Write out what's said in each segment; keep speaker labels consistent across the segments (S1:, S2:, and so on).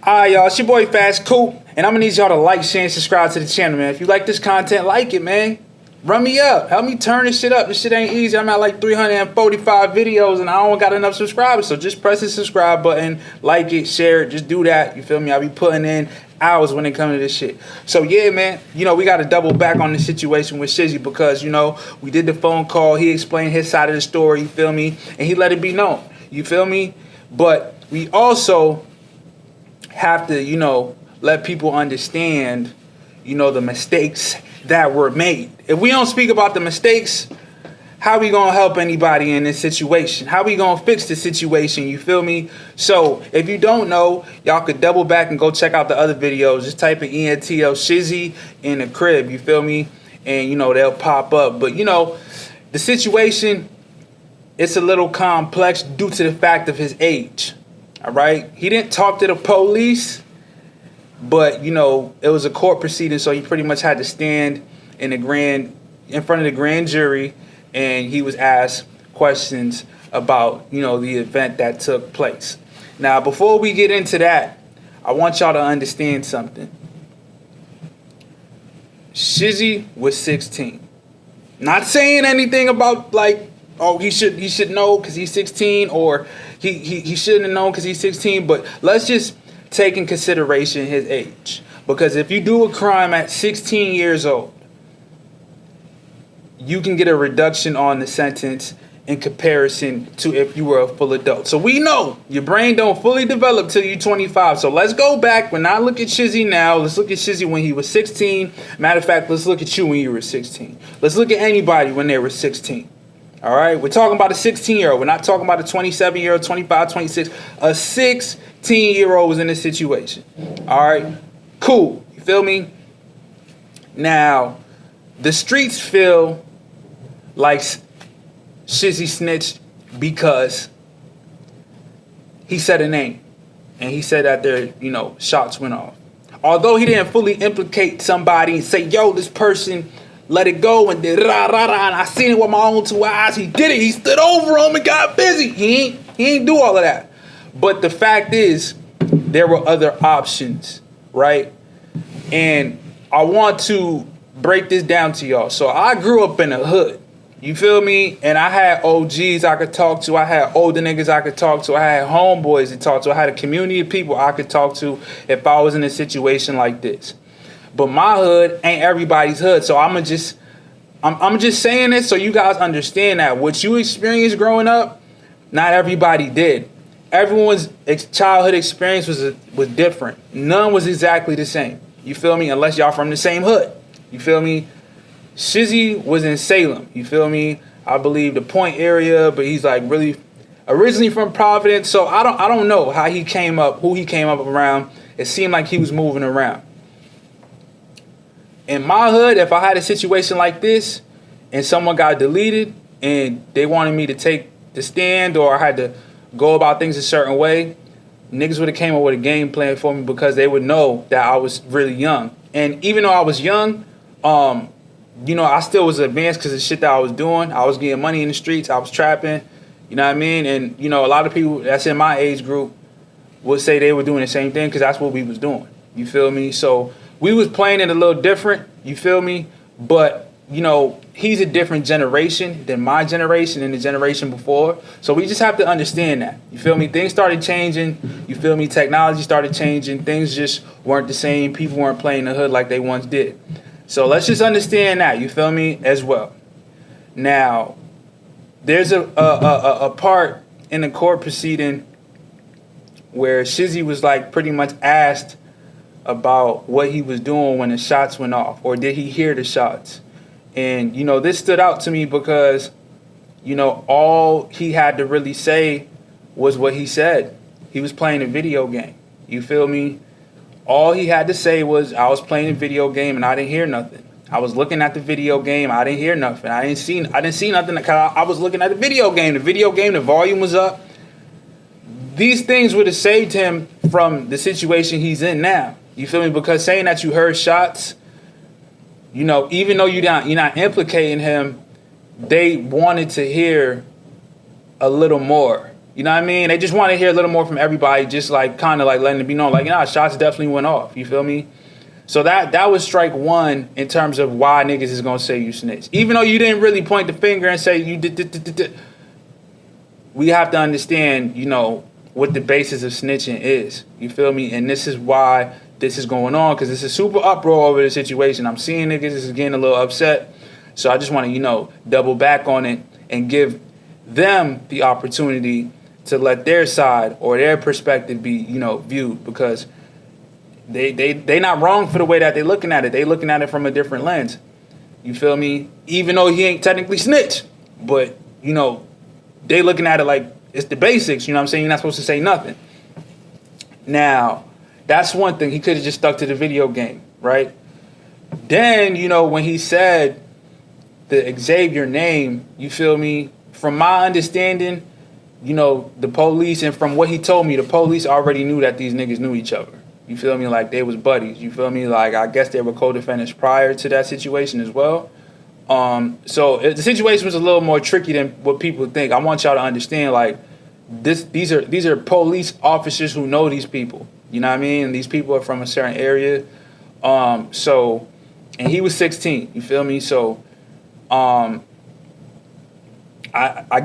S1: Alright, y'all, it's your boy Fast Coop, and I'm gonna need y'all to like, share, and subscribe to the channel, man. If you like this content, like it, man. Run me up. Help me turn this shit up. This shit ain't easy. I'm at like 345 videos, and I don't got enough subscribers. So just press the subscribe button, like it, share it. Just do that. You feel me? I'll be putting in hours when it comes to this shit. So yeah, man, we got to double back on the situation with Shizzy because, we did the phone call. He explained his side of the story, you feel me? And he let it be known, you feel me? But we also have to, let people understand, the mistakes that were made. If we don't speak about the mistakes, how we gonna help anybody in this situation? How we gonna fix the situation? You feel me? So if you don't know, y'all could double back and go check out the other videos. Just type in ENTL Shizzy in the crib. You feel me? And they'll pop up. But the situation, it's a little complex due to the fact of his age. All right, he didn't talk to the police, but it was a court proceeding, so he pretty much had to stand in front of the grand jury, and he was asked questions about the event that took place. Now, before we get into that, I want y'all to understand something. Shizzy was 16. Not saying anything about like, oh, he should know because he's 16, or he shouldn't have known because he's 16. But let's just take in consideration his age, because if you do a crime at 16 years old, you can get a reduction on the sentence in comparison to if you were a full adult. So we know your brain don't fully develop till you're 25. So let's go back. We're not looking at Shizzy now. Let's look at Shizzy when he was 16. Matter of fact, let's look at you when you were 16. Let's look at anybody when they were 16. All right, we're talking about a 16-year-old. We're not talking about a 27-year-old, 25, 26. A 16-year-old was in this situation. All right, cool. You feel me? Now, the streets feel like Shizzy snitched because he said a name, and he said that their shots went off. Although he didn't fully implicate somebody and say, yo, this person let it go and did rah rah rah, and I seen it with my own two eyes. He did it. He stood over him and got busy. He ain't do all of that. But the fact is, there were other options, right? And I want to break this down to y'all. So I grew up in the hood. You feel me? And I had OGs I could talk to. I had older niggas I could talk to. I had homeboys to talk to. I had a community of people I could talk to if I was in a situation like this. But my hood ain't everybody's hood. So I'm just saying this so you guys understand that what you experienced growing up, not everybody did. Everyone's childhood experience was different. None was exactly the same. You feel me? Unless y'all from the same hood. You feel me? Shizzy was in Salem. You feel me? I believe the Point area, but he's like really originally from Providence. So I don't know how he came up, who he came up around. It seemed like he was moving around. In my hood, if I had a situation like this and someone got deleted and they wanted me to take the stand, or I had to go about things a certain way, niggas would have came up with a game plan for me because they would know that I was really young. And even though I was young, I still was advanced because of the shit that I was doing. I was getting money in the streets. I was trapping. You know what I mean? And, a lot of people that's in my age group would say they were doing the same thing because that's what we was doing. You feel me? So we was playing it a little different. You feel me? But, he's a different generation than my generation and the generation before. So we just have to understand that. You feel me? Things started changing. You feel me? Technology started changing. Things just weren't the same. People weren't playing the hood like they once did. So let's just understand that, you feel me, as well. Now, there's a part in the court proceeding where Shizzy was like pretty much asked about what he was doing when the shots went off, or did he hear the shots? And, this stood out to me because, all he had to really say was what he said. He was playing a video game, you feel me? All he had to say was, I was playing a video game and I didn't hear nothing. I was looking at the video game. I didn't hear nothing. I didn't see nothing because I was looking at the video game. The volume was up. These things would have saved him from the situation he's in now. You feel me? Because saying that you heard shots, even though you're not implicating him, they wanted to hear a little more. You know what I mean? They just want to hear a little more from everybody, just like kind of like letting it be known, like, shots definitely went off. You feel me? So that was strike one in terms of why niggas is gonna say you snitch. Even though you didn't really point the finger and say you did. We have to understand, what the basis of snitching is. You feel me? And this is why this is going on, because it's a super uproar over the situation. I'm seeing niggas is getting a little upset. So I just want to, double back on it and give them the opportunity to let their side or their perspective be, viewed, because they not wrong for the way that they looking at it. They looking at it from a different lens. You feel me? Even though he ain't technically snitch, but they looking at it like it's the basics. You know what I'm saying? You're not supposed to say nothing. Now, that's one thing. He could have just stuck to the video game, right? Then, when he said the Xavier name, you feel me? From my understanding, the police, and from what he told me, the police already knew that these niggas knew each other. You feel me? Like, they was buddies. You feel me? Like, I guess they were co-defendants prior to that situation as well. So the situation was a little more tricky than what people think. I want y'all to understand, like, these are police officers who know these people. You know what I mean? And these people are from a certain area. So, and he was 16. You feel me? So, I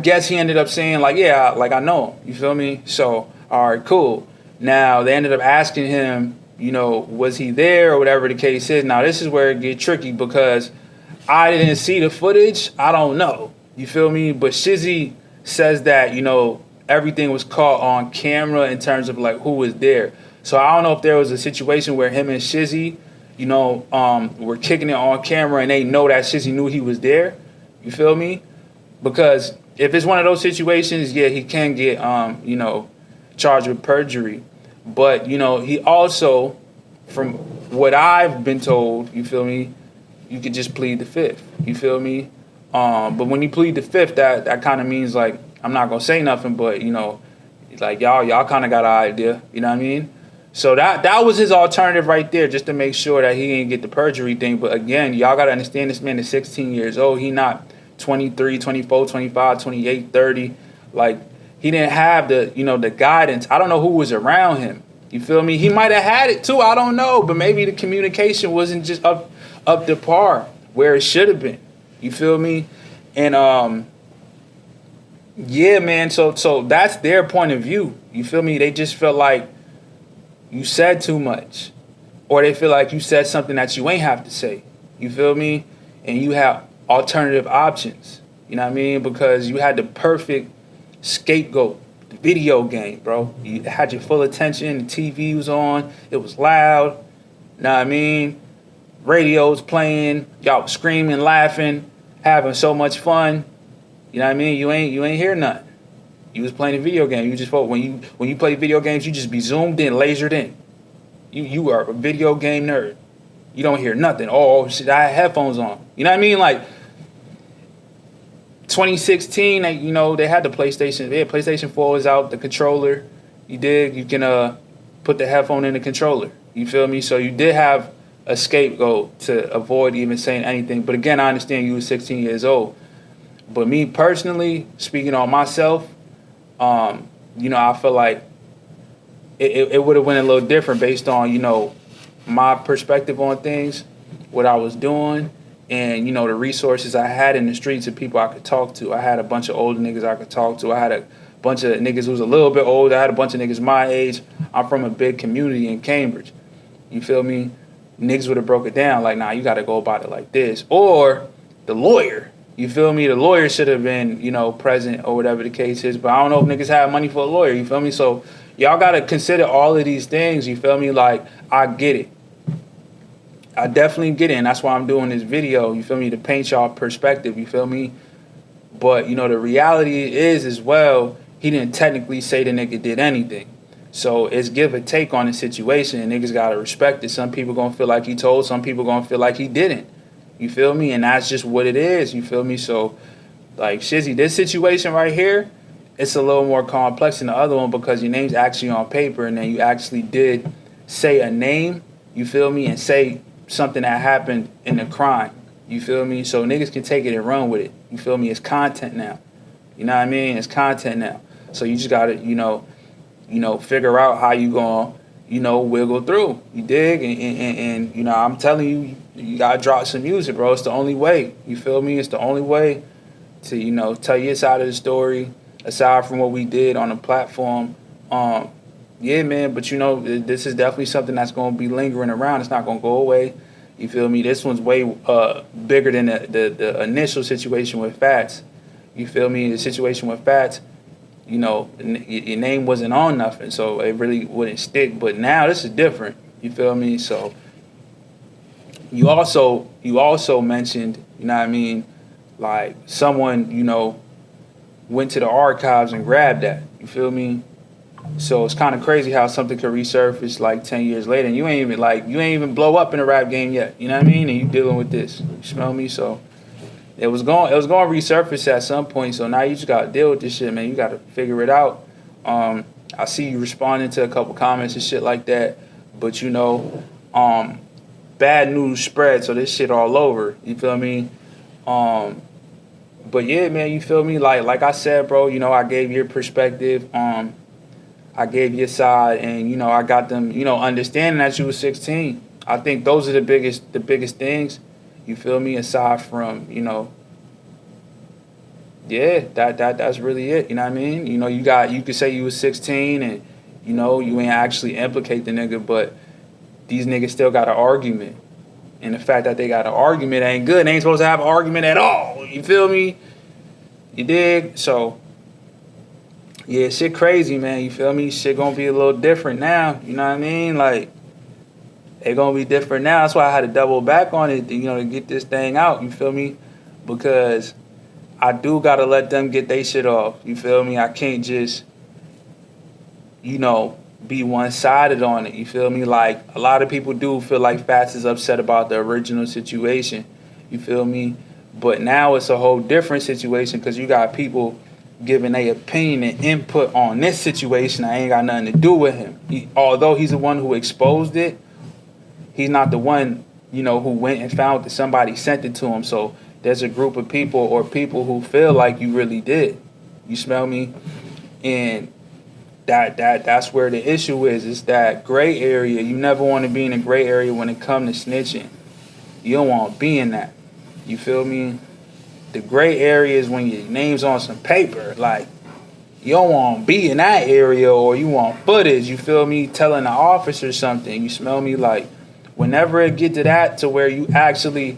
S1: guess he ended up saying, like, yeah, like, I know him. You feel me? So, all right, cool. Now, they ended up asking him, was he there or whatever the case is. Now, this is where it gets tricky because I didn't see the footage. I don't know. You feel me? But Shizzy says that, everything was caught on camera in terms of, like, who was there. So I don't know if there was a situation where him and Shizzy, were kicking it on camera and they know that Shizzy knew he was there. You feel me? Because if it's one of those situations, yeah, he can get, charged with perjury. But, he also, from what I've been told, you feel me, you could just plead the fifth. You feel me? But when you plead the fifth, that kind of means, like, I'm not going to say nothing, but, like, y'all kind of got an idea. You know what I mean? So that was his alternative right there, just to make sure that he didn't get the perjury thing. But, again, y'all got to understand this man is 16 years old. He not 23, 24, 25, 28, 30. Like, he didn't have the guidance. I don't know who was around him. You feel me? He might have had it too. I don't know. But maybe the communication wasn't just up to par where it should have been. You feel me? And yeah, man. So that's their point of view. You feel me? They just felt like you said too much, or they feel like you said something that you ain't have to say. You feel me? And you have alternative options. You know what I mean? Because you had the perfect scapegoat, the video game, bro. You had your full attention. The TV was on. It was loud. You know what I mean? Radio's playing. Y'all screaming, laughing, having so much fun. You know what I mean? You ain't hear nothing. You was playing a video game. You just when you play video games, you just be zoomed in, lasered in. You are a video game nerd. You don't hear nothing. Oh shit, I had headphones on. You know what I mean? Like 2016, they had the PlayStation. Yeah, PlayStation 4 was out. The controller, you can put the headphone in the controller. You feel me? So you did have a scapegoat to avoid even saying anything. But again, I understand you were 16 years old. But me personally, speaking on myself, I feel like it would have went a little different based on, my perspective on things, what I was doing, and, the resources I had in the streets of people I could talk to. I had a bunch of older niggas I could talk to. I had a bunch of niggas who was a little bit older. I had a bunch of niggas my age. I'm from a big community in Cambridge. You feel me? Niggas would have broke it down like, nah, you got to go about it like this. Or the lawyer. You feel me? The lawyer should have been, present or whatever the case is. But I don't know if niggas have money for a lawyer. You feel me? So y'all got to consider all of these things. You feel me? Like, I get it. I definitely get it. And that's why I'm doing this video. You feel me? To paint y'all perspective. You feel me? But, the reality is as well, he didn't technically say the nigga did anything. So it's give or take on the situation. And niggas got to respect it. Some people going to feel like he told. Some people going to feel like he didn't. You feel me? And that's just what it is. You feel me? So, like, Shizzy, this situation right here, it's a little more complex than the other one because your name's actually on paper and then you actually did say a name, you feel me, and say something that happened in the crime. You feel me? So niggas can take it and run with it. You feel me? It's content now. You know what I mean? It's content now. So you just gotta, figure out how you gonna, wiggle through. You dig? And I'm telling you, you gotta drop some music, bro. It's the only way. You feel me? It's the only way to, tell your side of the story, aside from what we did on the platform. Yeah, man, but this is definitely something that's gonna be lingering around. It's not gonna go away. You feel me? This one's way bigger than the initial situation with Fats. You feel me? The situation with Fats, your name wasn't on nothing, so it really wouldn't stick. But now this is different. You feel me? So you also mentioned, you know what I mean, like someone, went to the archives and grabbed that. You feel me? So it's kind of crazy how something could resurface like 10 years later, and you ain't even blow up in the rap game yet. You know what I mean? And you dealing with this. You smell me? So it was going to resurface at some point. So now you just got to deal with this shit, man. You got to figure it out. I see you responding to a couple comments and shit like that, but bad news spread, so this shit all over. You feel me? But yeah, man, you feel me? Like I said, bro, I gave your perspective. I gave your side, and I got them, understanding that you was 16. I think those are the biggest things. You feel me? Aside from, yeah, that's really it. You know what I mean? You could say you was 16, and you ain't actually implicate the nigga, but these niggas still got an argument. And the fact that they got an argument ain't good. They ain't supposed to have an argument at all. You feel me? You dig? So yeah, shit crazy, man. You feel me? Shit gonna be a little different now. You know what I mean? Like, it gonna be different now. That's why I had to double back on it, to get this thing out. You feel me? Because I do gotta let them get their shit off. You feel me? I can't just, be one-sided on it. You feel me? Like, a lot of people do feel like Fats is upset about the original situation. You feel me? But now it's a whole different situation because you got people giving their opinion and input on this situation that ain't got nothing to do with him. Although he's the one who exposed it, he's not the one, who went and found that somebody sent it to him. So there's a group of people or people who feel like you really did. You smell me? And that's where the issue is. It's that gray area. You never want to be in a gray area when it comes to snitching. You don't want to be in that. You feel me? The gray area is when your name's on some paper. Like, you don't want to be in that area, or you want footage, you feel me, telling the officer something. You smell me? Like, whenever it get to that, to where you actually,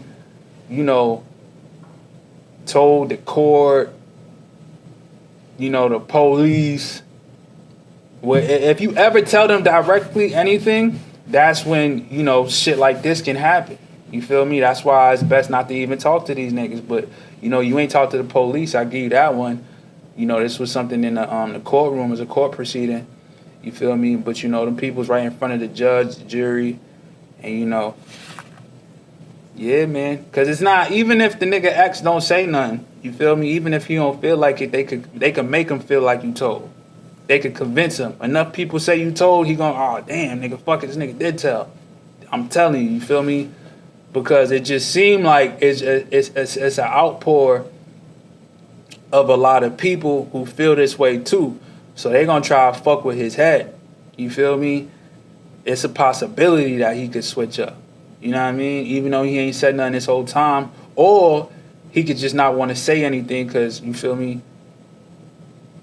S1: told the court, the police, if you ever tell them directly anything, that's when, shit like this can happen. You feel me? That's why it's best not to even talk to these niggas. But, you ain't talk to the police. I give you that one. This was something in the courtroom. It was a court proceeding. You feel me? But, them people's right in front of the judge, the jury. And, yeah, man. Because it's not, even if the nigga X don't say nothing, you feel me? Even if he don't feel like it, they could make him feel like you told. They could convince him. Enough people say you told, he going, oh, damn, nigga, fuck it, this nigga did tell. I'm telling you feel me? Because it just seemed like it's an outpour of a lot of people who feel this way too. So they gonna try to fuck with his head. You feel me? It's a possibility that he could switch up. You know what I mean? Even though he ain't said nothing this whole time. Or he could just not want to say anything because, you feel me,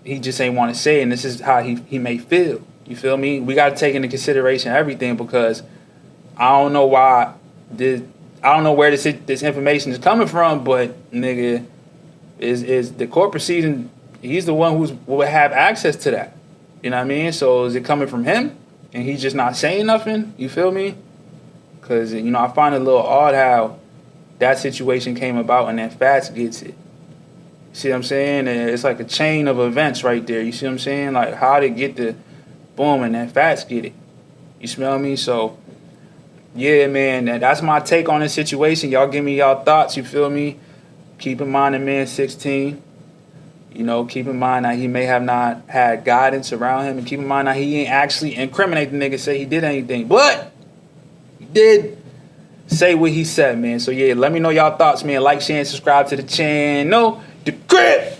S1: he just ain't want to say it, and this is how he may feel. You feel me? We got to take into consideration everything, because I don't know why I don't know where this information is coming from, but nigga, is the court proceeding, he's the one who will have access to that. You know what I mean? So is it coming from him and he's just not saying nothing? You feel me? Because, I find it a little odd how that situation came about and then Fats gets it. See what I'm saying? It's like a chain of events right there. You see what I'm saying? Like, how they get the boom and then Fats get it. You smell me? So, yeah, man, that's my take on this situation. Y'all give me y'all thoughts, you feel me? Keep in mind the man's 16. Keep in mind that he may have not had guidance around him. And keep in mind that he ain't actually incriminate the nigga, say he did anything. But he did say what he said, man. So, yeah, let me know y'all thoughts, man. Like, share, and subscribe to the channel. The Grip!